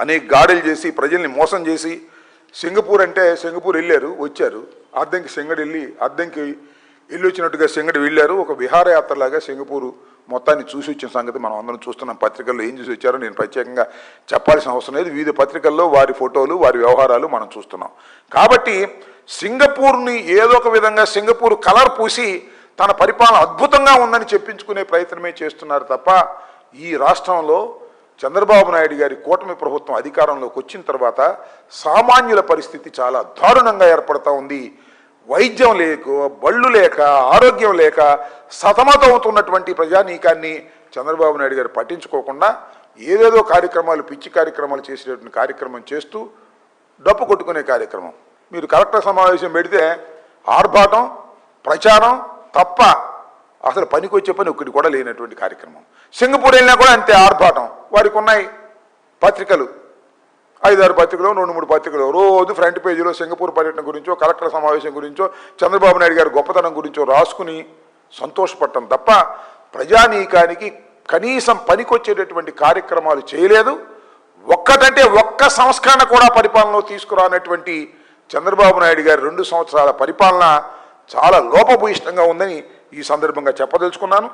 అనేక గాడులు చేసి ప్రజల్ని మోసం చేసి సింగపూర్ అంటే సింగపూర్ వెళ్ళారు, వచ్చారు, అద్దంకి సింగడి వెళ్ళి అద్దంకి వెళ్ళి వచ్చినట్టుగా సింగడి వెళ్ళారు. ఒక విహారయాత్రలాగా సింగపూరు మొత్తాన్ని చూసి వచ్చిన సంగతి మనం అందరం చూస్తున్నాం. పత్రికల్లో ఏం చూసి వచ్చారో నేను ప్రత్యేకంగా చెప్పాల్సిన అవసరం లేదు. వివిధ పత్రికల్లో వారి ఫోటోలు వారి వ్యవహారాలు మనం చూస్తున్నాం. కాబట్టి సింగపూర్ని ఏదో ఒక విధంగా సింగపూర్ కలర్ పూసి తన పరిపాలన అద్భుతంగా ఉందని చెప్పించుకునే ప్రయత్నమే చేస్తున్నారు తప్ప ఈ రాష్ట్రంలో చంద్రబాబు నాయుడు గారి కూటమి ప్రభుత్వం అధికారంలోకి వచ్చిన తర్వాత సామాన్యుల పరిస్థితి చాలా దారుణంగా ఏర్పడతా ఉంది. వైద్యం లేక, బళ్ళు లేక, ఆరోగ్యం లేక సతమతమవుతున్నటువంటి ప్రజానీకాన్ని చంద్రబాబు నాయుడు గారు పట్టించుకోకుండా ఏదేదో కార్యక్రమాలు, పిచ్చి కార్యక్రమాలు చేసేటువంటి కార్యక్రమం చేస్తూ డప్పు కొట్టుకునే కార్యక్రమం. మీరు కలెక్టర్ సమావేశం పెడితే ఆర్భాటం, ప్రచారం తప్ప అసలు పనికొచ్చే పని ఒక్కటి కూడా లేనటువంటి కార్యక్రమం. సింగపూర్ వెళ్ళినా కూడా అంతే ఆర్భాటం. వారికి ఉన్నాయి పత్రికలు, 5-6 పత్రికలు, 2-3 పత్రికలు రోజు ఫ్రంట్ పేజీలో సింగపూర్ పర్యటన గురించో, కలెక్టర్ సమావేశం గురించో, చంద్రబాబు నాయుడు గారి గొప్పతనం గురించో రాసుకుని సంతోషపడటం తప్ప ప్రజానీకానికి కనీసం పనికొచ్చేటటువంటి కార్యక్రమాలు చేయలేదు. ఒక్కటంటే ఒక్క సంస్కరణ కూడా పరిపాలనలో తీసుకురానటువంటి చంద్రబాబు నాయుడు గారి 2 సంవత్సరాల పరిపాలన చాలా లోపభూయిష్టంగా ఉందని ఈ సందర్భంగా చెప్పదలుచుకున్నాను.